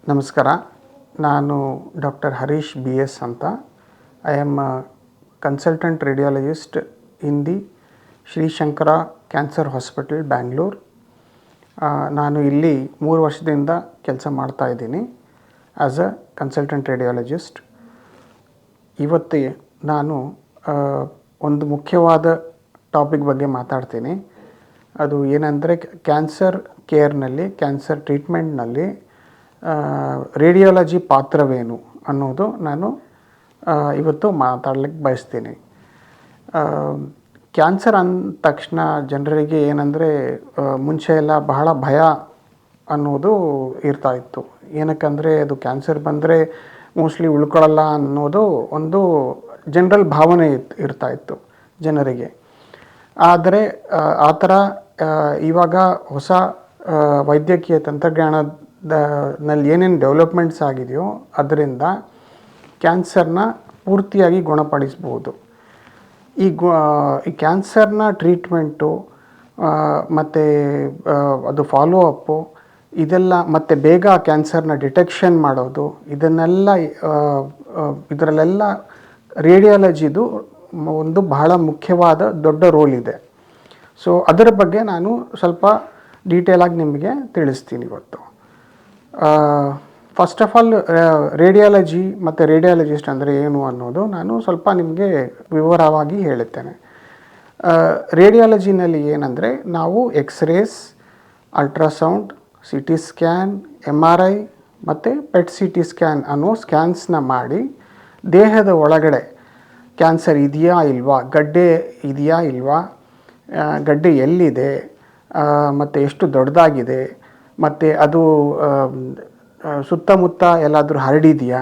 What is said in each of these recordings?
ನಮಸ್ಕಾರ. ನಾನು doctor Harish BS ಅಂತ. I am consultant radiologist in the Shri Shankara cancer hospital Bangalore. ನಾನು ಇಲ್ಲಿ 3 ವರ್ಷದಿಂದ ಕೆಲಸ ಮಾಡ್ತಾಯಿದ್ದೀನಿ ಆ್ಯಸ್ ಅ ಕನ್ಸಲ್ಟೆಂಟ್ ರೇಡಿಯಾಲಜಿಸ್ಟ್. ಇವತ್ತು ನಾನು ಒಂದು ಮುಖ್ಯವಾದ ಟಾಪಿಕ್ ಬಗ್ಗೆ ಮಾತಾಡ್ತೀನಿ. ಅದು ಏನಂದರೆ ಕ್ಯಾನ್ಸರ್ ಕೇರ್ನಲ್ಲಿ, ಕ್ಯಾನ್ಸರ್ ಟ್ರೀಟ್ಮೆಂಟ್ನಲ್ಲಿ ರೇಡಿಯಾಲಜಿ ಪಾತ್ರವೇನು ಅನ್ನೋದು ನಾನು ಇವತ್ತು ಮಾತಾಡ್ಲಿಕ್ಕೆ ಬಯಸ್ತೀನಿ. ಕ್ಯಾನ್ಸರ್ ಅಂದ ತಕ್ಷಣ ಜನರಿಗೆ ಏನಂದರೆ ಮುಂಚೆ ಎಲ್ಲ ಬಹಳ ಭಯ ಅನ್ನೋದು ಇರ್ತಾಯಿತ್ತು. ಏನಕ್ಕಂದರೆ ಅದು ಕ್ಯಾನ್ಸರ್ ಬಂದರೆ ಮೋಸ್ಟ್ಲಿ ಉಳ್ಕೊಳ್ಳಲ್ಲ ಅನ್ನೋದು ಒಂದು ಜನರಲ್ ಭಾವನೆ ಇರ್ತಾಯಿತ್ತು ಜನರಿಗೆ. ಆದರೆ ಆ ಥರ ಇವಾಗ ಹೊಸ ವೈದ್ಯಕೀಯ ತಂತ್ರಜ್ಞಾನದಲ್ಲಿ ಏನೇನು ಡೆವಲಪ್ಮೆಂಟ್ಸ್ ಆಗಿದೆಯೋ ಅದರಿಂದ ಕ್ಯಾನ್ಸರ್ನ ಪೂರ್ತಿಯಾಗಿ ಗುಣಪಡಿಸ್ಬೋದು. ಈ ಕ್ಯಾನ್ಸರ್ನ ಟ್ರೀಟ್ಮೆಂಟು ಮತ್ತು ಅದು ಫಾಲೋ ಅಪ್ಪು ಇದೆಲ್ಲ, ಮತ್ತು ಬೇಗ ಕ್ಯಾನ್ಸರ್ನ ಡಿಟೆಕ್ಷನ್ ಮಾಡೋದು, ಇದರಲ್ಲೆಲ್ಲ ರೇಡಿಯಾಲಜಿದು ಒಂದು ಬಹಳ ಮುಖ್ಯವಾದ ದೊಡ್ಡ ರೋಲ್ ಇದೆ. ಸೊ ಅದರ ಬಗ್ಗೆ ನಾನು ಸ್ವಲ್ಪ ಡೀಟೇಲಾಗಿ ನಿಮಗೆ ತಿಳಿಸ್ತೀನಿ ಇವತ್ತು. ಫಸ್ಟ್ ಆಫ್ ಆಲ್ ರೇಡಿಯಾಲಜಿ ಮತ್ತು ರೇಡಿಯಾಲಜಿಸ್ಟ್ ಅಂದರೆ ಏನು ಅನ್ನೋದು ನಾನು ಸ್ವಲ್ಪ ನಿಮಗೆ ವಿವರವಾಗಿ ಹೇಳುತ್ತೇನೆ. ರೇಡಿಯಾಲಜಿನಲ್ಲಿ ಏನಂದರೆ ನಾವು X-rays, ultrasound, CT scan, MRI ಮತ್ತು PET CT ಸ್ಕ್ಯಾನ್ ಅನ್ನೋ ಸ್ಕ್ಯಾನ್ಸ್ನ ಮಾಡಿ ದೇಹದ ಒಳಗಡೆ ಕ್ಯಾನ್ಸರ್ ಇದೆಯಾ ಇಲ್ವಾ, ಗಡ್ಡೆ ಇದೆಯಾ ಇಲ್ವಾ, ಗಡ್ಡೆ ಎಲ್ಲಿದೆ ಮತ್ತು ಎಷ್ಟು ದೊಡ್ಡದಾಗಿದೆ, ಮತ್ತು ಅದು ಸುತ್ತಮುತ್ತ ಎಲ್ಲಾದರೂ ಹರಡಿದೆಯಾ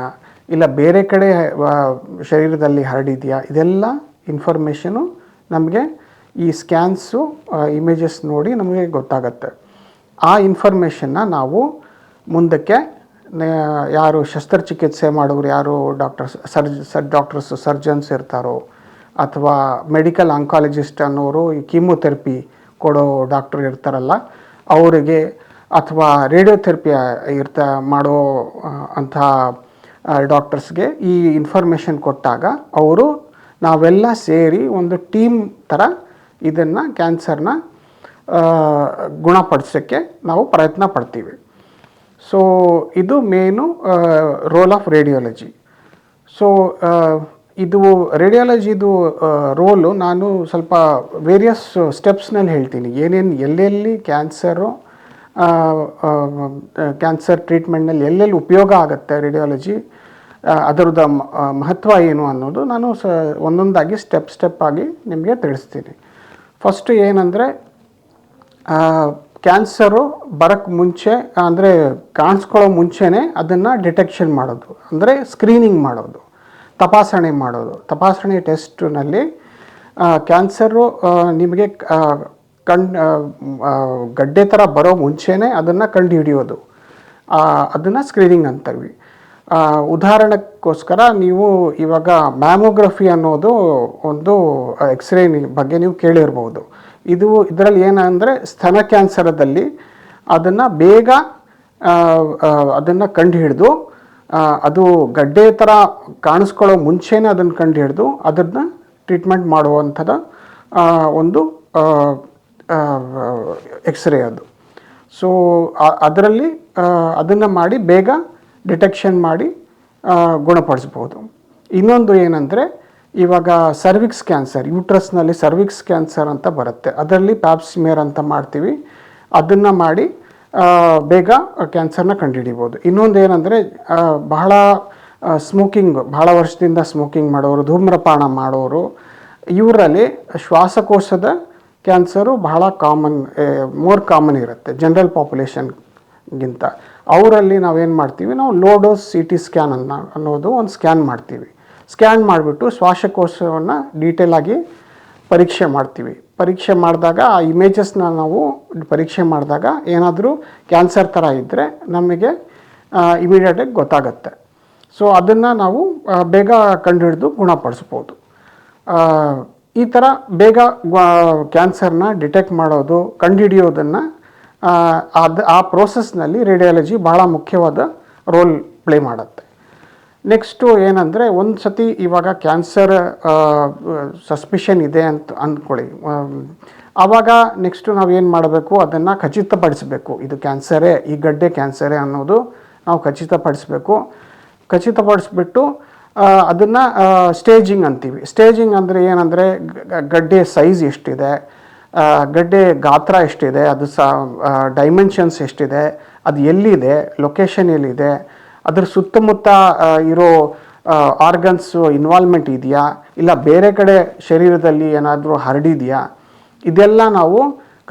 ಇಲ್ಲ ಬೇರೆ ಕಡೆ ಶರೀರದಲ್ಲಿ ಹರಡಿದೆಯಾ, ಇದೆಲ್ಲ ಇನ್ಫಾರ್ಮೇಷನು ನಮಗೆ ಈ ಸ್ಕ್ಯಾನ್ಸು ಇಮೇಜಸ್ ನೋಡಿ ನಮಗೆ ಗೊತ್ತಾಗತ್ತೆ. ಆ ಇನ್ಫಾರ್ಮೇಷನ್ನ ನಾವು ಮುಂದಕ್ಕೆ ಯಾರು ಶಸ್ತ್ರಚಿಕಿತ್ಸೆ ಮಾಡೋರು, ಯಾರು ಡಾಕ್ಟರ್ಸ್ ಸರ್ಜನ್ಸ್ ಇರ್ತಾರೋ, ಅಥವಾ ಮೆಡಿಕಲ್ ಆಂಕಾಲಜಿಸ್ಟ್ ಅನ್ನೋರು ಈ ಕೀಮೋಥೆರಪಿ ಕೊಡೋ ಡಾಕ್ಟರ್ ಇರ್ತಾರಲ್ಲ ಅವರಿಗೆ, ಅಥವಾ ರೇಡಿಯೋಥೆರಪಿ ಮಾಡೋ ಅಂಥ ಡಾಕ್ಟರ್ಸ್ಗೆ ಈ ಇನ್ಫಾರ್ಮೇಷನ್ ಕೊಟ್ಟಾಗ ಅವರು ನಾವೆಲ್ಲ ಸೇರಿ ಒಂದು ಟೀಮ್ ಥರ ಇದನ್ನು ಕ್ಯಾನ್ಸರ್ನ ಗುಣಪಡಿಸೋಕ್ಕೆ ನಾವು ಪ್ರಯತ್ನ ಪಡ್ತೀವಿ. ಸೊ ಇದು main role of radiology. So ಇದು ರೇಡಿಯಾಲಜಿದು ರೋಲು ನಾನು ಸ್ವಲ್ಪ ವೇರಿಯಸ್ ಸ್ಟೆಪ್ಸ್ನಲ್ಲಿ ಹೇಳ್ತೀನಿ. ಎಲ್ಲೆಲ್ಲಿ ಕ್ಯಾನ್ಸರ್ ಟ್ರೀಟ್ಮೆಂಟ್ನಲ್ಲಿ ಎಲ್ಲೆಲ್ಲಿ ಉಪಯೋಗ ಆಗುತ್ತೆ ರೇಡಿಯಾಲಜಿ, ಅದರದ್ದು ಮಹತ್ವ ಏನು ಅನ್ನೋದು ನಾನು ಒಂದೊಂದಾಗಿ ಸ್ಟೆಪ್ ಆಗಿ ನಿಮಗೆ ತಿಳಿಸ್ತೀನಿ. ಫಸ್ಟು ಏನಂದರೆ ಕ್ಯಾನ್ಸರು ಬರೋಕ್ಕೆ ಮುಂಚೆ, ಅಂದರೆ ಕಾಣಿಸ್ಕೊಳ್ಳೋ ಮುಂಚೆನೇ ಅದನ್ನು ಡಿಟೆಕ್ಷನ್ ಮಾಡೋದು, ಅಂದರೆ ಸ್ಕ್ರೀನಿಂಗ್ ಮಾಡೋದು, ತಪಾಸಣೆ ಟೆಸ್ಟ್ನಲ್ಲಿ ಕ್ಯಾನ್ಸರು ನಿಮಗೆ ಗಡ್ಡೆ ಥರ ಬರೋ ಮುಂಚೆನೇ ಅದನ್ನು ಕಂಡು ಹಿಡಿಯೋದು, ಅದನ್ನು ಸ್ಕ್ರೀನಿಂಗ್ ಅಂತೀವಿ. ಉದಾಹರಣೆಗೋಸ್ಕರ ನೀವು ಇವಾಗ ಮ್ಯಾಮೋಗ್ರಫಿ ಅನ್ನೋದು ಒಂದು ಎಕ್ಸ್ರೇ ಬಗ್ಗೆ ನೀವು ಕೇಳಿರ್ಬೋದು. ಇದರಲ್ಲಿ ಏನಂದರೆ ಸ್ತನ ಕ್ಯಾನ್ಸರದಲ್ಲಿ ಅದನ್ನು ಬೇಗ ಅದನ್ನು ಕಂಡು ಹಿಡಿದು, ಅದು ಗಡ್ಡೆ ಥರ ಕಾಣಿಸ್ಕೊಳ್ಳೋ ಮುಂಚೆನೇ ಅದನ್ನು ಕಂಡು ಹಿಡಿದು ಅದನ್ನು ಟ್ರೀಟ್ಮೆಂಟ್ ಮಾಡುವಂಥದ್ದು ಒಂದು ಎಕ್ಸ್ರೇ ಅದು. ಸೊ ಅದರಲ್ಲಿ ಅದನ್ನು ಮಾಡಿ ಬೇಗ ಡಿಟೆಕ್ಷನ್ ಮಾಡಿ ಗುಣಪಡಿಸ್ಬೋದು. ಇನ್ನೊಂದು ಏನಂದರೆ ಇವಾಗ ಸರ್ವಿಕ್ಸ್ ಕ್ಯಾನ್ಸರ್, ಯೂಟ್ರಸ್ನಲ್ಲಿ ಸರ್ವಿಕ್ಸ್ ಕ್ಯಾನ್ಸರ್ ಅಂತ ಬರುತ್ತೆ, ಅದರಲ್ಲಿ ಪ್ಯಾಪ್ಸ್ಮಿಯರ್ ಅಂತ ಮಾಡ್ತೀವಿ, ಅದನ್ನು ಮಾಡಿ ಬೇಗ ಕ್ಯಾನ್ಸರ್ನ ಕಂಡುಹಿಡಿಬೋದು. ಇನ್ನೊಂದು ಏನಂದರೆ ಬಹಳ ವರ್ಷದಿಂದ ಸ್ಮೋಕಿಂಗ್ ಮಾಡೋರು, ಧೂಮ್ರಪಾನ ಮಾಡೋರು, ಇವರಲ್ಲಿ ಶ್ವಾಸಕೋಶದ ಕ್ಯಾನ್ಸರು ಬಹಳ ಮೋರ್ ಕಾಮನ್ ಇರುತ್ತೆ ಜನರಲ್ ಪಾಪ್ಯುಲೇಷನ್ಗಿಂತ. ಅವರಲ್ಲಿ ನಾವೇನು ಮಾಡ್ತೀವಿ, ನಾವು ಲೋ ಡೋಸ್ CT ಸ್ಕ್ಯಾನ್ ಅನ್ನೋದು ಒಂದು ಸ್ಕ್ಯಾನ್ ಮಾಡ್ತೀವಿ. ಸ್ಕ್ಯಾನ್ ಮಾಡಿಬಿಟ್ಟು ಶ್ವಾಸಕೋಶವನ್ನು ಡೀಟೇಲಾಗಿ ಪರೀಕ್ಷೆ ಮಾಡ್ತೀವಿ. ಪರೀಕ್ಷೆ ಮಾಡಿದಾಗ ಆ ಇಮೇಜಸ್ನ ನಾವು ಪರೀಕ್ಷೆ ಮಾಡಿದಾಗ ಏನಾದರೂ ಕ್ಯಾನ್ಸರ್ ಥರ ಇದ್ದರೆ ನಮಗೆ ಇಮಿಡಿಯೇಟಾಗಿ ಗೊತ್ತಾಗುತ್ತೆ. ಸೊ ಅದನ್ನು ನಾವು ಬೇಗ ಕಂಡುಹಿಡಿದು ಗುಣಪಡಿಸ್ಬೋದು. ಈ ಥರ ಬೇಗ ಕ್ಯಾನ್ಸರ್ನ ಡಿಟೆಕ್ಟ್ ಮಾಡೋದು, ಕಂಡುಹಿಡಿಯೋದನ್ನು ಆ ಪ್ರೋಸೆಸ್ನಲ್ಲಿ ರೇಡಿಯಾಲಜಿ ಭಾಳ ಮುಖ್ಯವಾದ ರೋಲ್ ಪ್ಲೇ ಮಾಡುತ್ತೆ. ನೆಕ್ಸ್ಟು ಏನಂದರೆ, ಒಂದು ಸತಿ ಇವಾಗ ಕ್ಯಾನ್ಸರ್ ಸಸ್ಪಿಷನ್ ಇದೆ ಅಂತ ಅಂದ್ಕೊಳ್ಳಿ, ಆವಾಗ ನೆಕ್ಸ್ಟು ನಾವೇನು ಮಾಡಬೇಕು, ಅದನ್ನು ಖಚಿತಪಡಿಸಬೇಕು. ಇದು ಕ್ಯಾನ್ಸರೇ, ಈ ಗಡ್ಡೆ ಕ್ಯಾನ್ಸರೇ ಅನ್ನೋದು ನಾವು ಖಚಿತಪಡಿಸ್ಬಿಟ್ಟು ಅದನ್ನು ಸ್ಟೇಜಿಂಗ್ ಅಂತೀವಿ. ಸ್ಟೇಜಿಂಗ್ ಅಂದರೆ ಏನಂದರೆ, ಗಡ್ಡೆ ಸೈಜ್ ಎಷ್ಟಿದೆ, ಗಡ್ಡೆ ಗಾತ್ರ ಎಷ್ಟಿದೆ, ಅದು ಡೈಮೆನ್ಷನ್ಸ್ ಎಷ್ಟಿದೆ, ಅದು ಎಲ್ಲಿದೆ, ಲೊಕೇಶನ್ ಎಲ್ಲಿದೆ, ಅದ್ರ ಸುತ್ತಮುತ್ತ ಇರೋ ಆರ್ಗನ್ಸು ಇನ್ವಾಲ್ವ್ಮೆಂಟ್ ಇದೆಯಾ, ಇಲ್ಲ ಬೇರೆ ಕಡೆ ಶರೀರದಲ್ಲಿ ಏನಾದರೂ ಹರಡಿದೆಯಾ, ಇದೆಲ್ಲ ನಾವು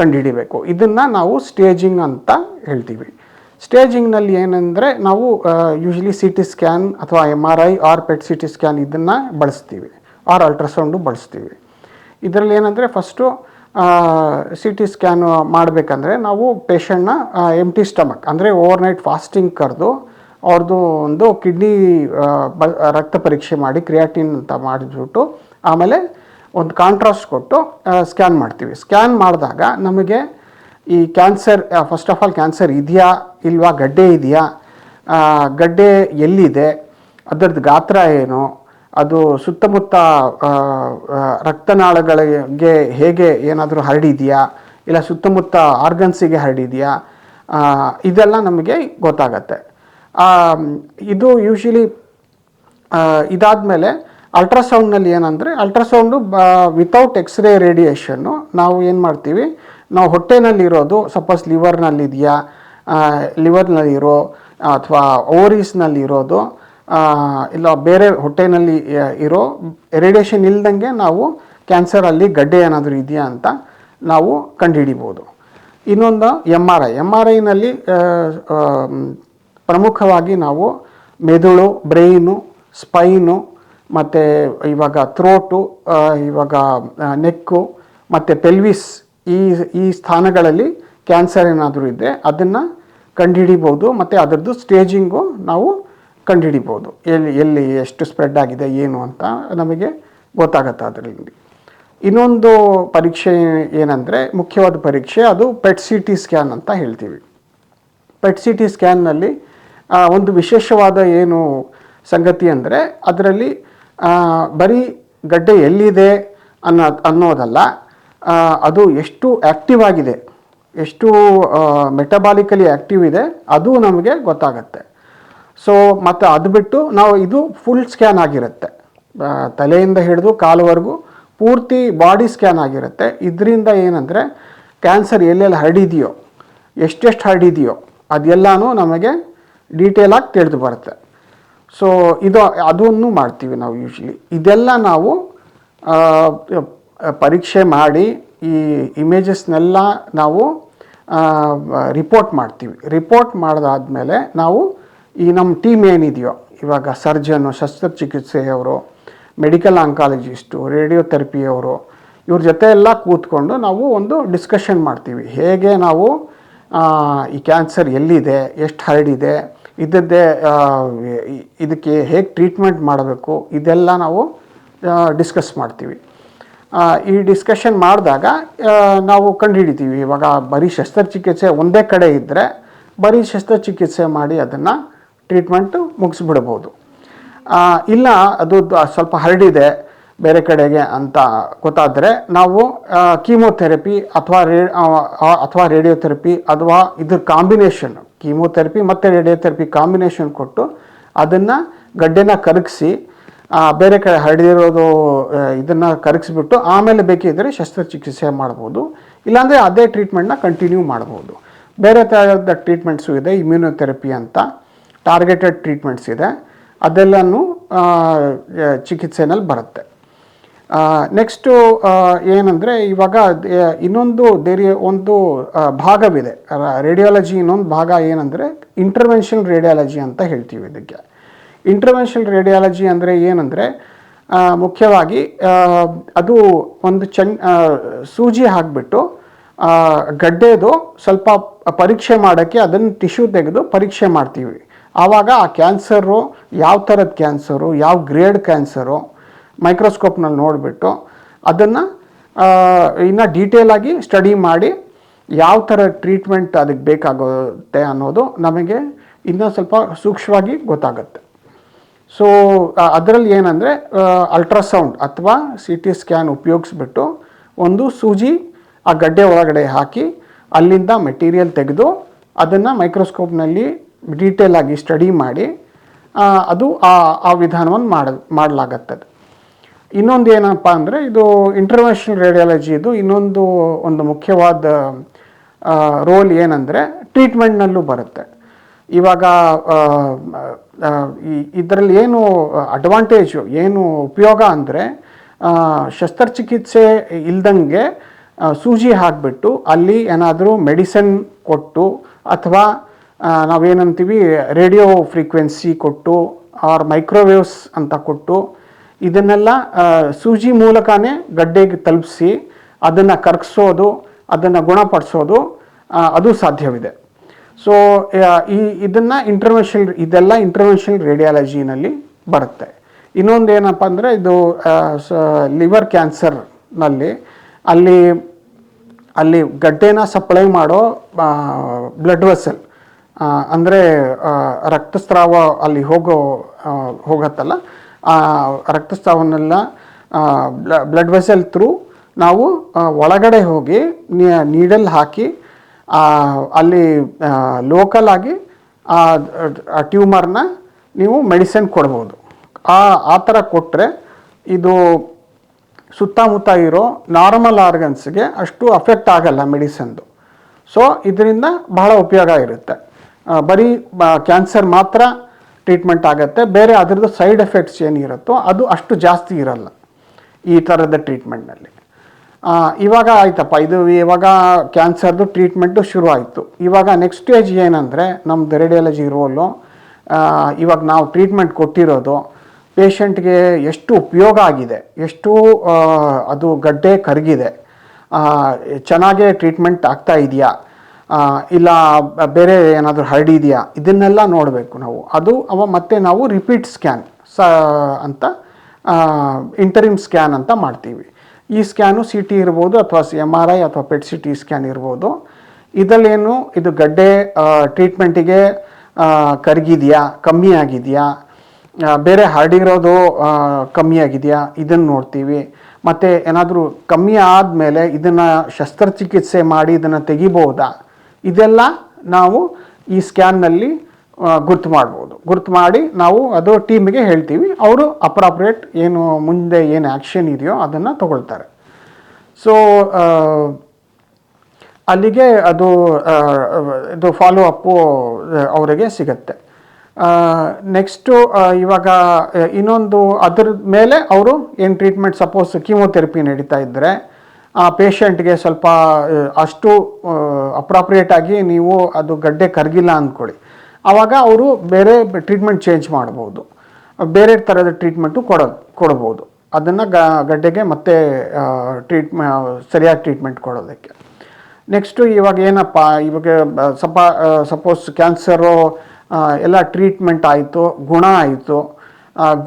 ಕಂಡುಹಿಡಿಬೇಕು. ಇದನ್ನು ನಾವು ಸ್ಟೇಜಿಂಗ್ ಅಂತ ಹೇಳ್ತೀವಿ. ಸ್ಟೇಜಿಂಗ್ನಲ್ಲಿ ಏನಂದರೆ, ನಾವು ಯೂಶ್ವಲಿ CT ಸ್ಕ್ಯಾನ್ ಅಥವಾ MRI or PET CT scan ಇದನ್ನು ಬಳಸ್ತೀವಿ, ಆರ್ ಅಲ್ಟ್ರಾಸೌಂಡು ಬಳಸ್ತೀವಿ. ಇದರಲ್ಲಿ ಏನಂದರೆ, ಫಸ್ಟು CT ಸ್ಕ್ಯಾನ್ ಮಾಡಬೇಕಂದ್ರೆ ನಾವು ಪೇಷಂಟ್ನ ಎಂಟಿ ಸ್ಟಮಕ್ ಅಂದರೆ ಓವರ್ನೈಟ್ ಫಾಸ್ಟಿಂಗ್ ಕರೆದು ಅವ್ರದ್ದು ಒಂದು ಕಿಡ್ನಿ ರಕ್ತ ಪರೀಕ್ಷೆ ಮಾಡಿ ಕ್ರಿಯಾಟಿನ್ ಅಂತ ಮಾಡಿಬಿಟ್ಟು ಆಮೇಲೆ ಒಂದು ಕಾಂಟ್ರಾಸ್ಟ್ ಕೊಟ್ಟು ಸ್ಕ್ಯಾನ್ ಮಾಡ್ತೀವಿ. ಸ್ಕ್ಯಾನ್ ಮಾಡಿದಾಗ ನಮಗೆ ಈ cancer, first of all cancer ಇದೆಯಾ ಇಲ್ವಾ, ಗಡ್ಡೆ ಇದೆಯಾ, ಗಡ್ಡೆ ಎಲ್ಲಿದೆ, ಅದರದ್ದು ಗಾತ್ರ ಏನು, ಅದು ಸುತ್ತಮುತ್ತ ರಕ್ತನಾಳಗಳಿಗೆ ಹೇಗೆ ಏನಾದರೂ ಹರಡಿದೆಯಾ, ಇಲ್ಲ ಸುತ್ತಮುತ್ತ ಆರ್ಗನ್ಸಿಗೆ ಹರಡಿದೆಯಾ, ಇದೆಲ್ಲ ನಮಗೆ ಗೊತ್ತಾಗತ್ತೆ. ಇದು ಯೂಶ್ವಲಿ ಇದಾದಮೇಲೆ ಅಲ್ಟ್ರಾಸೌಂಡ್ನಲ್ಲಿ ಏನಂದರೆ, ಅಲ್ಟ್ರಾಸೌಂಡು ವಿತೌಟ್ ಎಕ್ಸ್ರೇ ರೇಡಿಯೇಷನ್ನು ನಾವು ಏನು ಮಾಡ್ತೀವಿ, ನಾವು ಹೊಟ್ಟೆನಲ್ಲಿರೋದು ಸಪೋಸ್ ಲಿವರ್ನಲ್ಲಿದೆಯಾ, ಲಿವರ್ನಲ್ಲಿರೋ ಅಥವಾ ಓವರೀಸ್ನಲ್ಲಿರೋದು, ಇಲ್ಲ ಬೇರೆ ಹೊಟ್ಟೆನಲ್ಲಿ ಇರೋ ರೇಡಿಯೇಷನ್ ಇಲ್ದಂಗೆ ನಾವು ಕ್ಯಾನ್ಸರಲ್ಲಿ ಗಡ್ಡೆ ಏನಾದರೂ ಇದೆಯಾ ಅಂತ ನಾವು ಕಂಡುಹಿಡಿಬೋದು. ಇನ್ನೊಂದು MRIನಲ್ಲಿ ಪ್ರಮುಖವಾಗಿ ನಾವು ಮೆದುಳು, ಬ್ರೈನು, ಸ್ಪೈನು, ಮತ್ತು ಇವಾಗ ಥ್ರೋಟು, ಇವಾಗ ನೆಕ್ಕು ಮತ್ತು ಪೆಲ್ವಿಸ್, ಈ ಸ್ಥಾನಗಳಲ್ಲಿ ಕ್ಯಾನ್ಸರ್ ಏನಾದರೂ ಇದ್ದರೆ ಅದನ್ನು ಕಂಡುಹಿಡಿಬೋದು. ಮತ್ತು ಅದರದ್ದು ಸ್ಟೇಜಿಂಗು ನಾವು ಕಂಡುಹಿಡಿಬೋದು, ಎಲ್ಲಿ ಎಷ್ಟು ಸ್ಪ್ರೆಡ್ ಆಗಿದೆ ಏನು ಅಂತ ನಮಗೆ ಗೊತ್ತಾಗುತ್ತೆ ಅದರಲ್ಲಿ. ಇನ್ನೊಂದು ಪರೀಕ್ಷೆ ಏನಂದರೆ, ಮುಖ್ಯವಾದ ಪರೀಕ್ಷೆ, ಅದು PET CT ಸ್ಕ್ಯಾನ್ ಅಂತ ಹೇಳ್ತೀವಿ. PET CT ಸ್ಕ್ಯಾನ್ನಲ್ಲಿ ಒಂದು ವಿಶೇಷವಾದ ಏನು ಸಂಗತಿ ಅಂದರೆ, ಅದರಲ್ಲಿ ಬರೀ ಗಡ್ಡೆ ಎಲ್ಲಿದೆ ಅನ್ನೋದಲ್ಲ, ಅದು ಎಷ್ಟು ಆ್ಯಕ್ಟಿವ್ ಆಗಿದೆ, ಎಷ್ಟು ಮೆಟಬಾಲಿಕಲಿ ಆ್ಯಕ್ಟಿವ್ ಇದೆ ಅದು ನಮಗೆ ಗೊತ್ತಾಗತ್ತೆ. ಸೊ ಮತ್ತು ಅದು ಬಿಟ್ಟು ನಾವು ಇದು ಫುಲ್ ಸ್ಕ್ಯಾನ್ ಆಗಿರುತ್ತೆ, ತಲೆಯಿಂದ ಹಿಡಿದು ಕಾಲುವರೆಗೂ ಪೂರ್ತಿ ಬಾಡಿ ಸ್ಕ್ಯಾನ್ ಆಗಿರುತ್ತೆ. ಇದರಿಂದ ಏನಂದರೆ, ಕ್ಯಾನ್ಸರ್ ಎಲ್ಲೆಲ್ಲಿ ಹರಡಿದೆಯೋ, ಎಷ್ಟೆಷ್ಟು ಹರಡಿದೆಯೋ ಅದೆಲ್ಲನೂ ನಮಗೆ ಡೀಟೇಲಾಗಿ ತಿಳಿದು ಬರುತ್ತೆ. ಸೊ ಅದನ್ನು ಮಾಡ್ತೀವಿ ನಾವು ಯೂಶ್ವಲಿ. ಇದೆಲ್ಲ ನಾವು ಪರೀಕ್ಷೆ ಮಾಡಿ ಈ ಇಮೇಜಸ್ನೆಲ್ಲ ನಾವು ರಿಪೋರ್ಟ್ ಮಾಡ್ತೀವಿ. ರಿಪೋರ್ಟ್ ಮಾಡಿದಾದ್ಮೇಲೆ ನಾವು ಈ ನಮ್ಮ ಟೀಮ್ ಏನಿದೆಯೋ, ಇವಾಗ ಸರ್ಜನು, ಶಸ್ತ್ರಚಿಕಿತ್ಸೆಯವರು, ಮೆಡಿಕಲ್ ಆಂಕಾಲಜಿಸ್ಟು, ರೇಡಿಯೋಥೆರಪಿಯವರು, ಇವ್ರ ಜೊತೆ ಎಲ್ಲ ಕೂತ್ಕೊಂಡು ನಾವು ಒಂದು ಡಿಸ್ಕಷನ್ ಮಾಡ್ತೀವಿ. ಹೇಗೆ ನಾವು ಈ ಕ್ಯಾನ್ಸರ್ ಎಲ್ಲಿದೆ, ಎಷ್ಟು ಹರಡಿದೆ, ಇದಕ್ಕೆ ಹೇಗೆ ಟ್ರೀಟ್ಮೆಂಟ್ ಮಾಡಬೇಕು, ಇದೆಲ್ಲ ನಾವು ಡಿಸ್ಕಸ್ ಮಾಡ್ತೀವಿ. ಈ ಡಿಸ್ಕಷನ್ ಮಾಡಿದಾಗ ನಾವು ಕಂಡುಹಿಡಿತೀವಿ, ಇವಾಗ ಬರೀ ಶಸ್ತ್ರಚಿಕಿತ್ಸೆ ಒಂದೇ ಕಡೆ ಇದ್ದರೆ ಬರೀ ಶಸ್ತ್ರಚಿಕಿತ್ಸೆ ಮಾಡಿ ಅದನ್ನು ಟ್ರೀಟ್ಮೆಂಟು ಮುಗಿಸ್ಬಿಡ್ಬೋದು. ಇಲ್ಲ ಅದು ಸ್ವಲ್ಪ ಹರಡಿದೆ ಬೇರೆ ಕಡೆಗೆ ಅಂತ ಗೊತ್ತಾದರೆ ನಾವು ಕೀಮೋಥೆರಪಿ ಅಥವಾ ರೇಡಿಯೋಥೆರಪಿ ಅಥವಾ ಇದ್ರ ಕಾಂಬಿನೇಷನ್, ಕೀಮೋಥೆರಪಿ ಮತ್ತು ರೇಡಿಯೋಥೆರಪಿ ಕಾಂಬಿನೇಷನ್ ಕೊಟ್ಟು ಅದನ್ನು ಗಡ್ಡೆನ ಕರಗಿಸಿ ಬೇರೆ ಕಡೆ ಹರಡಿರೋದು ಇದನ್ನು ಕರಗಿಸ್ಬಿಟ್ಟು ಆಮೇಲೆ ಬೇಕಿದ್ದರೆ ಶಸ್ತ್ರಚಿಕಿತ್ಸೆ ಮಾಡ್ಬೋದು. ಇಲ್ಲಾಂದರೆ ಅದೇ ಟ್ರೀಟ್ಮೆಂಟ್ನ ಕಂಟಿನ್ಯೂ ಮಾಡ್ಬೋದು. ಬೇರೆ ಥರದ ಟ್ರೀಟ್ಮೆಂಟ್ಸು ಇದೆ, ಇಮ್ಯುನೊಥೆರಪಿ ಅಂತ ಟಾರ್ಗೆಟೆಡ್ ಟ್ರೀಟ್ಮೆಂಟ್ಸ್ ಇದೆ, ಅದೆಲ್ಲನೂ ಚಿಕಿತ್ಸೆನಲ್ಲಿ ಬರುತ್ತೆ. ನೆಕ್ಸ್ಟು ಏನಂದರೆ, ಇವಾಗ ಇನ್ನೊಂದು ಒಂದು ಭಾಗವಿದೆ ರೇಡಿಯಾಲಜಿ. ಇನ್ನೊಂದು ಭಾಗ ಏನಂದರೆ ಇಂಟರ್ವೆನ್ಷನಲ್ ರೇಡಿಯಾಲಜಿ ಅಂತ ಹೇಳ್ತೀವಿ ಇದಕ್ಕೆ. ಇಂಟರ್ವೆನ್ಷನಲ್ ರೇಡಿಯಾಲಜಿ ಅಂದರೆ ಏನಂದರೆ, ಮುಖ್ಯವಾಗಿ ಅದು ಒಂದು ಸೂಜಿ ಹಾಕಿಬಿಟ್ಟು ಗಡ್ಡೆದು ಸ್ವಲ್ಪ ಪರೀಕ್ಷೆ ಮಾಡೋಕ್ಕೆ ಅದನ್ನು ಟಿಶ್ಯೂ ತೆಗೆದು ಪರೀಕ್ಷೆ ಮಾಡ್ತೀವಿ. ಆವಾಗ ಆ ಕ್ಯಾನ್ಸರು ಯಾವ ಥರದ ಕ್ಯಾನ್ಸರು, ಯಾವ ಗ್ರೇಡ್ ಕ್ಯಾನ್ಸರು ಮೈಕ್ರೋಸ್ಕೋಪ್ನಲ್ಲಿ ನೋಡಿಬಿಟ್ಟು ಅದನ್ನು ಇನ್ನು ಡೀಟೇಲಾಗಿ ಸ್ಟಡಿ ಮಾಡಿ ಯಾವ ಥರ ಟ್ರೀಟ್ಮೆಂಟ್ ಅದಕ್ಕೆ ಬೇಕಾಗುತ್ತೆ ಅನ್ನೋದು ನಮಗೆ ಇನ್ನೂ ಸ್ವಲ್ಪ ಸೂಕ್ಷ್ಮವಾಗಿ ಗೊತ್ತಾಗುತ್ತೆ. ಸೊ ಅದರಲ್ಲಿ ಏನಂದರೆ ಅಲ್ಟ್ರಾಸೌಂಡ್ ಅಥವಾ ಸಿ ಟಿ ಸ್ಕ್ಯಾನ್ ಉಪಯೋಗಿಸ್ಬಿಟ್ಟು ಒಂದು ಸೂಜಿ ಆ ಗಡ್ಡೆ ಒಳಗಡೆ ಹಾಕಿ ಅಲ್ಲಿಂದ ಮೆಟೀರಿಯಲ್ ತೆಗೆದು ಅದನ್ನು ಮೈಕ್ರೋಸ್ಕೋಪ್ನಲ್ಲಿ ಡೀಟೇಲಾಗಿ ಸ್ಟಡಿ ಮಾಡಿ ಅದು ಆ ವಿಧಾನವನ್ನು ಮಾಡಲಾಗತ್ತದೆ. ಇನ್ನೊಂದು ಏನಪ್ಪ ಅಂದರೆ ಇದು ಇಂಟರ್ವೆನ್ಷನಲ್ ರೇಡಿಯಾಲಜಿ ಇದು ಒಂದು ಮುಖ್ಯವಾದ ರೋಲ್ ಏನಂದರೆ ಟ್ರೀಟ್ಮೆಂಟ್ನಲ್ಲೂ ಬರುತ್ತೆ. ಇವಾಗ ಇದರಲ್ಲಿ ಏನು ಅಡ್ವಾಂಟೇಜು ಏನು ಉಪಯೋಗ ಅಂದರೆ ಶಸ್ತ್ರಚಿಕಿತ್ಸೆ ಇಲ್ದಂಗೆ ಸೂಜಿ ಹಾಕಿಬಿಟ್ಟು ಅಲ್ಲಿ ಏನಾದರೂ ಮೆಡಿಸಿನ್ ಕೊಟ್ಟು ಅಥವಾ ನಾವೇನಂತೀವಿ ರೇಡಿಯೋ ಫ್ರೀಕ್ವೆನ್ಸಿ ಕೊಟ್ಟು ಆರ್ ಮೈಕ್ರೋವೇವ್ಸ್ ಅಂತ ಕೊಟ್ಟು ಇದನ್ನೆಲ್ಲ ಸೂಜಿ ಮೂಲಕನೇ ಗಡ್ಡೆಗೆ ತಲುಪಿಸಿ ಅದನ್ನು ಕರಗಿಸೋದು ಅದನ್ನು ಗುಣಪಡಿಸೋದು ಅದು ಸಾಧ್ಯವಿದೆ. ಸೊ ಇದೆಲ್ಲ ಇಂಟರ್ವೆನ್ಷನಲ್ ರೇಡಿಯಾಲಜಿನಲ್ಲಿ ಬರುತ್ತೆ. ಇನ್ನೊಂದು ಏನಪ್ಪ ಅಂದರೆ ಇದು ಲಿವರ್ ಕ್ಯಾನ್ಸರ್ನಲ್ಲಿ ಅಲ್ಲಿ ಗಡ್ಡೆನ ಸಪ್ಲೈ ಮಾಡೋ ಬ್ಲಡ್ ವೆಸಲ್ ಅಂದರೆ ರಕ್ತಸ್ರಾವ ಅಲ್ಲಿ ಹೋಗತ್ತಲ್ಲ, ಆ ರಕ್ತಸ್ರಾವನ್ನೆಲ್ಲ ಬ್ಲಡ್ ವೆಸಲ್ ಥ್ರೂ ನಾವು ಒಳಗಡೆ ಹೋಗಿ ನೀಡಲ್ ಹಾಕಿ ಅಲ್ಲಿ ಲೋಕಲ್ ಆಗಿ ಆ ಟ್ಯೂಮರ್ನ ನೀವು ಮೆಡಿಸಿನ್ ಕೊಡ್ಬೋದು. ಆ ಥರ ಕೊಟ್ಟರೆ ಇದು ಸುತ್ತಮುತ್ತ ಇರೋ ನಾರ್ಮಲ್ ಆರ್ಗನ್ಸ್ಗೆ ಅಷ್ಟು ಅಫೆಕ್ಟ್ ಆಗಲ್ಲ ಮೆಡಿಸನ್ದು. ಸೊ ಇದರಿಂದ ಬಹಳ ಉಪಯೋಗ ಇರುತ್ತೆ. ಬರೀ ಕ್ಯಾನ್ಸರ್ ಮಾತ್ರ ಟ್ರೀಟ್ಮೆಂಟ್ ಆಗುತ್ತೆ, ಬೇರೆ ಅದರದ್ದು ಸೈಡ್ ಎಫೆಕ್ಟ್ಸ್ ಏನಿರುತ್ತೋ ಅದು ಅಷ್ಟು ಜಾಸ್ತಿ ಇರಲ್ಲ ಈ ಥರದ ಟ್ರೀಟ್ಮೆಂಟ್ನಲ್ಲಿ. ಇವಾಗ ಆಯ್ತಪ್ಪ, ಇವಾಗ ಕ್ಯಾನ್ಸರ್ದು ಟ್ರೀಟ್ಮೆಂಟು ಶುರು ಆಯಿತು. ಇವಾಗ ನೆಕ್ಸ್ಟ್ ಸ್ಟೇಜ್ ಏನಂದರೆ ನಮ್ಮದು ರೇಡಿಯಾಲಜಿ ರೋಲು, ಇವಾಗ ನಾವು ಟ್ರೀಟ್ಮೆಂಟ್ ಕೊಟ್ಟಿರೋದು ಪೇಷಂಟ್ಗೆ ಎಷ್ಟು ಉಪಯೋಗ ಆಗಿದೆ, ಎಷ್ಟು ಅದು ಗಡ್ಡೆ ಕರಗಿದೆ, ಚೆನ್ನಾಗೇ ಟ್ರೀಟ್ಮೆಂಟ್ ಆಗ್ತಾ ಇದೆಯಾ, ಇಲ್ಲ ಬೇರೆ ಏನಾದರೂ ಹರಡಿದೆಯಾ, ಇದನ್ನೆಲ್ಲ ನೋಡಬೇಕು ನಾವು. ಮತ್ತೆ ನಾವು ರಿಪೀಟ್ ಸ್ಕ್ಯಾನ್ ಅಂತ ಇಂಟರಿಮ್ ಸ್ಕ್ಯಾನ್ ಅಂತ ಮಾಡ್ತೀವಿ. ಈ ಸ್ಕ್ಯಾನು ಸಿ ಟಿ ಇರ್ಬೋದು ಅಥವಾ MRI ಅಥವಾ ಪೆಟ್ ಸಿ ಟಿ ಸ್ಕ್ಯಾನ್ ಇರ್ಬೋದು. ಇದರಲ್ಲೇನು ಇದು ಗಡ್ಡೆ ಟ್ರೀಟ್ಮೆಂಟಿಗೆ ಕರಗಿದೆಯಾ, ಕಮ್ಮಿ ಆಗಿದೆಯಾ, ಬೇರೆ ಹರಡಿರೋದು ಕಮ್ಮಿ ಆಗಿದೆಯಾ, ಇದನ್ನು ನೋಡ್ತೀವಿ. ಮತ್ತು ಏನಾದರೂ ಕಮ್ಮಿ ಆದಮೇಲೆ ಇದನ್ನು ಶಸ್ತ್ರಚಿಕಿತ್ಸೆ ಮಾಡಿ ಇದನ್ನು ತೆಗಿಬೋದಾ, ಇದೆಲ್ಲ ನಾವು ಈ ಸ್ಕ್ಯಾನ್ನಲ್ಲಿ ಗುರ್ತು ಮಾಡ್ಬೋದು. ಗುರ್ತು ಮಾಡಿ ನಾವು ಅದು ಟೀಮಿಗೆ ಹೇಳ್ತೀವಿ, ಅವರು ಅಪ್ರಾಪ್ರಿಯೇಟ್ ಮುಂದೆ ಏನು ಆ್ಯಕ್ಷನ್ ಇದೆಯೋ ಅದನ್ನು ತಗೊಳ್ತಾರೆ. ಸೊ ಅಲ್ಲಿಗೆ ಇದು ಫಾಲೋ ಅಪ್ಪು ಅವರಿಗೆ ಸಿಗತ್ತೆ. ನೆಕ್ಸ್ಟು ಇವಾಗ ಇನ್ನೊಂದು ಅದ್ರ ಮೇಲೆ ಅವರು ಏನು ಟ್ರೀಟ್ಮೆಂಟ್, ಸಪೋಸ್ ಕೀಮೋಥೆರಪಿ ನಡೀತಾ ಇದ್ದರೆ ಆ ಪೇಷಂಟ್ಗೆ ಸ್ವಲ್ಪ ಅಷ್ಟು ಅಪ್ರಾಪ್ರಿಯೇಟಾಗಿ ನೀವು ಅದು ಗಡ್ಡೆ ಕರಗಿಲ್ಲ ಅಂದ್ಕೊಳ್ಳಿ, ಆವಾಗ ಅವರು ಬೇರೆ ಟ್ರೀಟ್ಮೆಂಟ್ ಚೇಂಜ್ ಮಾಡ್ಬೋದು, ಬೇರೆ ಥರದ ಟ್ರೀಟ್ಮೆಂಟು ಕೊಡ್ಬೋದು ಅದನ್ನು ಗಡ್ಡೆಗೆ ಮತ್ತೆ ಸರಿಯಾಗಿ ಟ್ರೀಟ್ಮೆಂಟ್ ಕೊಡೋದಕ್ಕೆ. ನೆಕ್ಸ್ಟು ಇವಾಗ ಏನಪ್ಪ, ಇವಾಗ ಸಪೋಸ್ ಕ್ಯಾನ್ಸರು ಎಲ್ಲ ಟ್ರೀಟ್ಮೆಂಟ್ ಆಯಿತು, ಗುಣ ಆಯಿತು.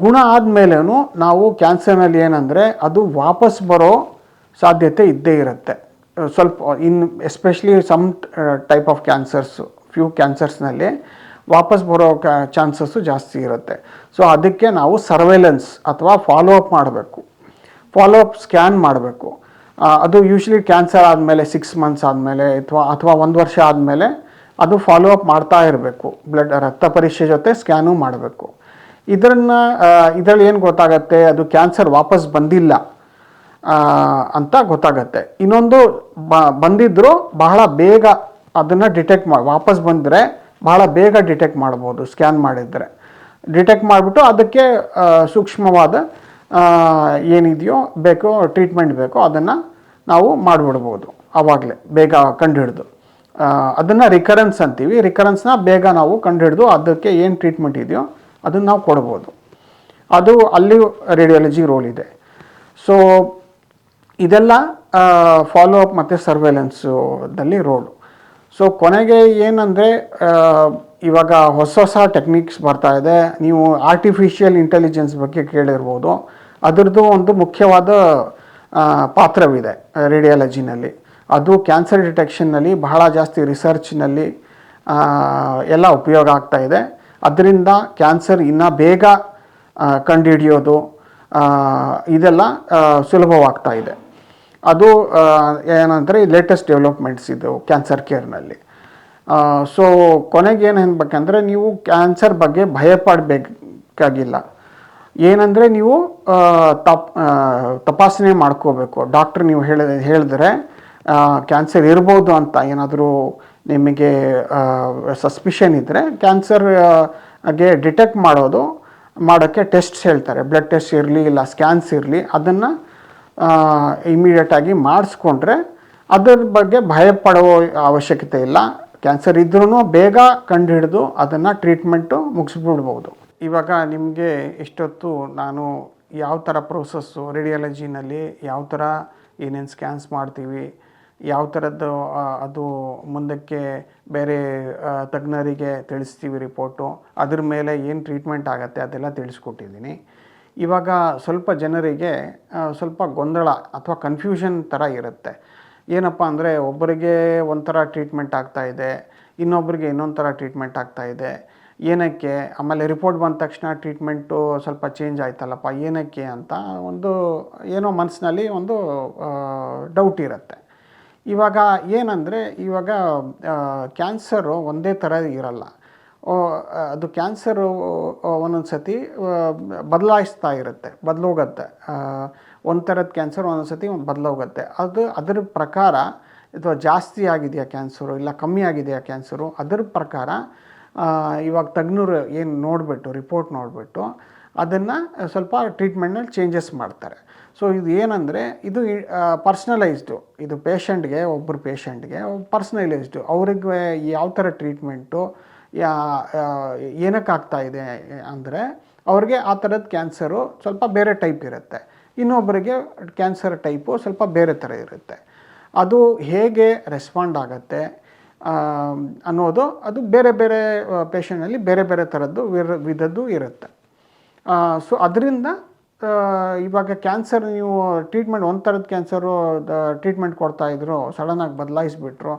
ಗುಣ ಆದಮೇಲೂ ನಾವು ಕ್ಯಾನ್ಸರ್ನಲ್ಲಿ ಏನಂದರೆ ಅದು ವಾಪಸ್ ಬರೋ ಸಾಧ್ಯತೆ ಇದ್ದೇ ಇರುತ್ತೆ ಸ್ವಲ್ಪ. Especially some type of cancers, few ಕ್ಯಾನ್ಸರ್ಸ್ನಲ್ಲಿ ವಾಪಸ್ ಬರೋ ಚಾನ್ಸಸ್ಸು ಜಾಸ್ತಿ ಇರುತ್ತೆ. ಸೊ ಅದಕ್ಕೆ ನಾವು ಸರ್ವೇಲೆನ್ಸ್ ಅಥವಾ ಫಾಲೋ ಅಪ್ ಸ್ಕ್ಯಾನ್ ಮಾಡಬೇಕು. ಅದು ಯೂಶ್ವಲಿ ಕ್ಯಾನ್ಸರ್ ಆದಮೇಲೆ 6 months ಆದಮೇಲೆ ಅಥವಾ 1 ವರ್ಷ ಆದಮೇಲೆ ಅದು ಫಾಲೋ ಅಪ್ ಮಾಡ್ತಾ ಇರಬೇಕು. ರಕ್ತ ಪರೀಕ್ಷೆ ಜೊತೆ ಸ್ಕ್ಯಾನು ಮಾಡಬೇಕು. ಇದರಲ್ಲಿ ಏನು ಗೊತ್ತಾಗತ್ತೆ, ಅದು ಕ್ಯಾನ್ಸರ್ ವಾಪಸ್ ಬಂದಿಲ್ಲ ಅಂತ ಗೊತ್ತಾಗತ್ತೆ. ಇನ್ನೊಂದು ಬಂದಿದ್ದರೂ ಬಹಳ ಬೇಗ ಅದನ್ನು ವಾಪಸ್ ಬಂದರೆ ಬಹಳ ಬೇಗ ಡಿಟೆಕ್ಟ್ ಮಾಡ್ಬೋದು. ಸ್ಕ್ಯಾನ್ ಮಾಡಿದರೆ ಡಿಟೆಕ್ಟ್ ಮಾಡಿಬಿಟ್ಟು ಅದಕ್ಕೆ ಸೂಕ್ಷ್ಮವಾದ ಏನಿದೆಯೋ ಟ್ರೀಟ್ಮೆಂಟ್ ಬೇಕೋ ಅದನ್ನು ನಾವು ಮಾಡಿಬಿಡ್ಬೋದು ಆವಾಗಲೇ ಬೇಗ ಕಂಡುಹಿಡಿದು. ಅದನ್ನು ರಿಕರೆನ್ಸ್ ಅಂತೀವಿ. ರಿಕರೆನ್ಸ್ನ ಬೇಗ ನಾವು ಕಂಡುಹಿಡಿದು ಅದಕ್ಕೆ ಏನು ಟ್ರೀಟ್ಮೆಂಟ್ ಇದೆಯೋ ಅದನ್ನು ನಾವು ಕೊಡ್ಬೋದು. ಅದು ಅಲ್ಲಿ ರೇಡಿಯಾಲಜಿ ರೋಲ್ ಇದೆ. ಸೊ ಇದೆಲ್ಲ ಫಾಲೋ ಅಪ್ ಮತ್ತು ಸರ್ವೇಲೆನ್ಸಲ್ಲಿ ರೋಲು. ಸೊ ಕೊನೆಗೆ ಏನಂದರೆ ಇವಾಗ ಹೊಸ ಟೆಕ್ನಿಕ್ಸ್ ಬರ್ತಾ ಇದೆ. ನೀವು ಆರ್ಟಿಫಿಷಿಯಲ್ ಇಂಟೆಲಿಜೆನ್ಸ್ ಬಗ್ಗೆ ಕೇಳಿರ್ಬೋದು. ಅದರದ್ದು ಒಂದು ಮುಖ್ಯವಾದ ಪಾತ್ರವಿದೆ ರೇಡಿಯಾಲಜಿನಲ್ಲಿ. ಅದು ಕ್ಯಾನ್ಸರ್ ಡಿಟೆಕ್ಷನ್ನಲ್ಲಿ ಬಹಳ ಜಾಸ್ತಿ ರಿಸರ್ಚ್ನಲ್ಲಿ ಎಲ್ಲ ಉಪಯೋಗ ಆಗ್ತಾ ಇದೆ. ಅದರಿಂದ ಕ್ಯಾನ್ಸರ್ ಇನ್ನೂ ಬೇಗ ಕಂಡುಹಿಡಿಯೋದು ಇದೆಲ್ಲ ಸುಲಭವಾಗ್ತಾ ಇದೆ. ಅದು ಏನಂದರೆ ಲೇಟೆಸ್ಟ್ ಡೆವಲಪ್ಮೆಂಟ್ಸ್ ಇದು ಕ್ಯಾನ್ಸರ್ ಕೇರ್ನಲ್ಲಿ. ಸೊ ಕೊನೆಗೆ ಏನು ಅನ್ಬೇಕಂದ್ರೆ, ನೀವು ಕ್ಯಾನ್ಸರ್ ಬಗ್ಗೆ ಭಯಪಡಬೇಕಾಗಿಲ್ಲ. ಏನಂದರೆ ನೀವು ತಪಾಸಣೆ ಮಾಡ್ಕೋಬೇಕು. ಡಾಕ್ಟ್ರ್ ನೀವು ಹೇಳಿದ್ರೆ ಕ್ಯಾನ್ಸರ್ ಇರ್ಬೋದು ಅಂತ ಏನಾದರೂ ನಿಮಗೆ ಸಸ್ಪಿಷನ್ ಇದ್ದರೆ ಕ್ಯಾನ್ಸರ್ಗೆ ಡಿಟೆಕ್ಟ್ ಮಾಡೋಕ್ಕೆ ಟೆಸ್ಟ್ಸ್ ಹೇಳ್ತಾರೆ. ಬ್ಲಡ್ ಟೆಸ್ಟ್ ಇರಲಿ ಇಲ್ಲ ಸ್ಕ್ಯಾನ್ಸ್ ಇರಲಿ, ಅದನ್ನು ಇಮಿಡಿಯೇಟಾಗಿ ಮಾಡಿಸ್ಕೊಂಡ್ರೆ ಅದರ ಬಗ್ಗೆ ಭಯಪಡೋ ಅವಶ್ಯಕತೆ ಇಲ್ಲ. ಕ್ಯಾನ್ಸರ್ ಇದ್ರೂ ಬೇಗ ಕಂಡುಹಿಡಿದು ಅದನ್ನು ಟ್ರೀಟ್ಮೆಂಟು ಮುಗಿಸ್ಬಿಡ್ಬೋದು. ಇವಾಗ ನಿಮಗೆ ಇಷ್ಟೊತ್ತು ನಾನು ಯಾವ ಥರ ಪ್ರೋಸೆಸ್ಸು ರೇಡಿಯಾಲಜಿನಲ್ಲಿ ಯಾವ ಥರ ಏನೇನು ಸ್ಕ್ಯಾನ್ಸ್ ಮಾಡ್ತೀವಿ, ಯಾವ ಥರದ್ದು ಅದು ಮುಂದಕ್ಕೆ ಬೇರೆ ತಜ್ಞರಿಗೆ ತಿಳಿಸ್ತೀವಿ ರಿಪೋರ್ಟು, ಅದ್ರ ಮೇಲೆ ಏನು ಟ್ರೀಟ್ಮೆಂಟ್ ಆಗುತ್ತೆ ಅದೆಲ್ಲ ತಿಳಿಸ್ಕೊಟ್ಟಿದ್ದೀನಿ. ಇವಾಗ ಸ್ವಲ್ಪ ಜನರಿಗೆ ಸ್ವಲ್ಪ ಗೊಂದಲ ಅಥವಾ ಕನ್ಫ್ಯೂಷನ್ ಥರ ಇರುತ್ತೆ. ಏನಪ್ಪ ಅಂದರೆ, ಒಬ್ಬರಿಗೆ ಒಂಥರ ಟ್ರೀಟ್ಮೆಂಟ್ ಆಗ್ತಾಯಿದೆ, ಇನ್ನೊಬ್ಬರಿಗೆ ಇನ್ನೊಂದು ಥರ ಟ್ರೀಟ್ಮೆಂಟ್ ಆಗ್ತಾಯಿದೆ. ಏನಕ್ಕೆ? ಆಮೇಲೆ ರಿಪೋರ್ಟ್ ಬಂದ ತಕ್ಷಣ ಟ್ರೀಟ್ಮೆಂಟು ಸ್ವಲ್ಪ ಚೇಂಜ್ ಆಯ್ತಲ್ಲಪ್ಪ, ಏನಕ್ಕೆ ಅಂತ ಏನೋ ಮನಸ್ಸಿನಲ್ಲಿ ಒಂದು ಡೌಟ್ ಇರುತ್ತೆ. ಇವಾಗ ಏನಂದರೆ, ಇವಾಗ ಕ್ಯಾನ್ಸರು ಒಂದೇ ಥರ ಇರಲ್ಲ. ಅದು ಕ್ಯಾನ್ಸರು ಒಂದೊಂದು ಸತಿ ಬದಲಾಯಿಸ್ತಾ ಇರುತ್ತೆ, ಬದಲೋಗುತ್ತೆ. ಒಂದು ಥರದ ಕ್ಯಾನ್ಸರ್ ಒಂದೊಂದು ಸತಿ ಬದಲೋಗುತ್ತೆ. ಅದರ ಪ್ರಕಾರ ಅಥವಾ ಜಾಸ್ತಿ ಆಗಿದೆಯಾ ಕ್ಯಾನ್ಸರು ಇಲ್ಲ ಕಮ್ಮಿ ಆಗಿದೆಯಾ ಕ್ಯಾನ್ಸರು, ಅದರ ಪ್ರಕಾರ ಇವಾಗ ತಜ್ಞರು ಏನು ನೋಡಿಬಿಟ್ಟು ರಿಪೋರ್ಟ್ ನೋಡಿಬಿಟ್ಟು ಅದನ್ನು ಸ್ವಲ್ಪ ಟ್ರೀಟ್ಮೆಂಟ್ನಲ್ಲಿ ಚೇಂಜಸ್ ಮಾಡ್ತಾರೆ. ಸೊ ಇದು ಏನಂದರೆ, ಇದು ಪರ್ಸ್ನಲೈಸ್ಡು. ಇದು ಪೇಷಂಟ್ಗೆ ಒಬ್ಬರು ಪೇಷಂಟ್ಗೆ ಪರ್ಸ್ನಲೈಸ್ಡು. ಅವ್ರಿಗೆ ಯಾವ ಥರ ಟ್ರೀಟ್ಮೆಂಟು ಏನಕ್ಕಾಗ್ತಾಯಿದೆ ಅಂದರೆ, ಅವ್ರಿಗೆ ಆ ಥರದ ಕ್ಯಾನ್ಸರು ಸ್ವಲ್ಪ ಬೇರೆ ಟೈಪ್ ಇರುತ್ತೆ, ಇನ್ನೊಬ್ಬರಿಗೆ ಕ್ಯಾನ್ಸರ್ ಟೈಪು ಸ್ವಲ್ಪ ಬೇರೆ ಥರ ಇರುತ್ತೆ. ಅದು ಹೇಗೆ ರೆಸ್ಪಾಂಡ್ ಆಗುತ್ತೆ ಅನ್ನೋದು ಅದು ಬೇರೆ ಬೇರೆ ಪೇಷಂಟ್ನಲ್ಲಿ ಬೇರೆ ಬೇರೆ ಥರದ್ದು ವಿಧದ್ದು ಇರುತ್ತೆ. ಸೊ ಅದರಿಂದ ಇವಾಗ ಕ್ಯಾನ್ಸರ್ ನೀವು ಟ್ರೀಟ್ಮೆಂಟ್ ಒಂದು ಥರದ ಕ್ಯಾನ್ಸರು ಟ್ರೀಟ್ಮೆಂಟ್ ಕೊಡ್ತಾಯಿದ್ರು, ಸಡನ್ನಾಗಿ ಬದಲಾಯಿಸ್ಬಿಟ್ರು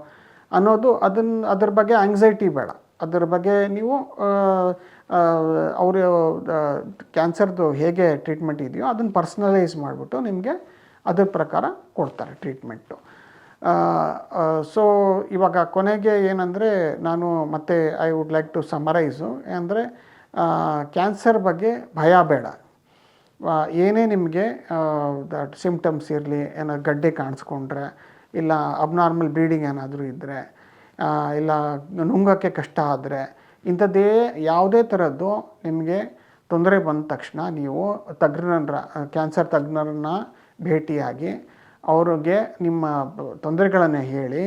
ಅನ್ನೋದು ಅದ್ರ ಬಗ್ಗೆ ಆಂಗ್ಸೈಟಿ ಬೇಡ. ಅದರ ಬಗ್ಗೆ ನೀವು ಅವರು ಕ್ಯಾನ್ಸರ್ದು ಹೇಗೆ ಟ್ರೀಟ್ಮೆಂಟ್ ಇದೆಯೋ ಅದನ್ನು ಪರ್ಸ್ನಲೈಸ್ ಮಾಡಿಬಿಟ್ಟು ನಿಮಗೆ ಅದ್ರ ಪ್ರಕಾರ ಕೊಡ್ತಾರೆ ಟ್ರೀಟ್ಮೆಂಟು. ಸೊ ಇವಾಗ ಕೊನೆಗೆ ಏನಂದರೆ, ನಾನು ಮತ್ತೆ ಐ ವುಡ್ ಲೈಕ್ ಟು ಸಮರೈಸು ಅಂದರೆ, ಕ್ಯಾನ್ಸರ್ ಬಗ್ಗೆ ಭಯ ಬೇಡ. ಏನೇ ನಿಮಗೆ ಸಿಮ್ಟಮ್ಸ್ ಇರಲಿ, ಏನೋ ಗಡ್ಡೆ ಕಾಣಿಸ್ಕೊಂಡ್ರೆ, ಇಲ್ಲ ಅಬ್ನಾರ್ಮಲ್ ಬ್ಲೀಡಿಂಗ್ ಏನಾದರೂ ಇದ್ದರೆ, ಇಲ್ಲ ನುಂಗೋಕ್ಕೆ ಕಷ್ಟ ಆದರೆ, ಇಂಥದ್ದೇ ಯಾವುದೇ ಥರದ್ದು ನಿಮಗೆ ತೊಂದರೆ ಬಂದ ತಕ್ಷಣ ನೀವು ಕ್ಯಾನ್ಸರ್ ತಜ್ಞರನ್ನ ಭೇಟಿಯಾಗಿ ಅವ್ರಿಗೆ ನಿಮ್ಮ ತೊಂದರೆಗಳನ್ನು ಹೇಳಿ,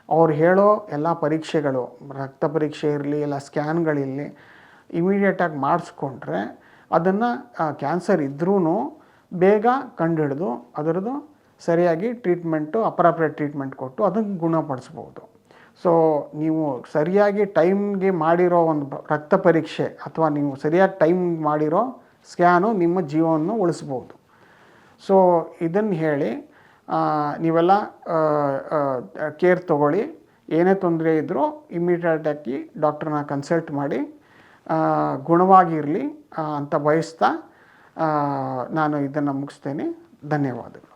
ಅವ್ರು ಹೇಳೋ ಎಲ್ಲ ಪರೀಕ್ಷೆಗಳು, ರಕ್ತ ಪರೀಕ್ಷೆ ಇರಲಿ ಇಲ್ಲ ಸ್ಕ್ಯಾನ್ಗಳಿರಲಿ, ಇಮಿಡಿಯೇಟಾಗಿ ಮಾಡಿಸ್ಕೊಂಡ್ರೆ ಅದನ್ನು ಕ್ಯಾನ್ಸರ್ ಇದ್ರೂ ಬೇಗ ಕಂಡುಹಿಡಿದು ಅದರದ್ದು ಸರಿಯಾಗಿ ಟ್ರೀಟ್ಮೆಂಟು, ಅಪ್ರಾಪ್ರಿಯೇಟ್ ಟ್ರೀಟ್ಮೆಂಟ್ ಕೊಟ್ಟು ಅದನ್ನು ಗುಣಪಡಿಸ್ಬೋದು. ಸೊ ನೀವು ಸರಿಯಾಗಿ ಟೈಮ್ಗೆ ಮಾಡಿರೋ ಒಂದು ರಕ್ತ ಪರೀಕ್ಷೆ ಅಥವಾ ನೀವು ಸರಿಯಾಗಿ ಟೈಮ್ ಮಾಡಿರೋ ಸ್ಕ್ಯಾನು ನಿಮ್ಮ ಜೀವವನ್ನು ಉಳಿಸ್ಬೋದು. ಸೊ ಇದನ್ನು ಹೇಳಿ ನೀವೆಲ್ಲ ಕೇರ್ ತೊಗೊಳ್ಳಿ. ಏನೇ ತೊಂದರೆ ಇದ್ದರೂ ಇಮ್ಮಿಡಿಯೇಟಾಗಿ ಡಾಕ್ಟ್ರನ್ನ ಕನ್ಸಲ್ಟ್ ಮಾಡಿ ಗುಣವಾಗಿರಲಿ ಅಂತ ಬಯಸ್ತಾ ನಾನು ಇದನ್ನು ಮುಗಿಸ್ತೇನೆ. ಧನ್ಯವಾದಗಳು.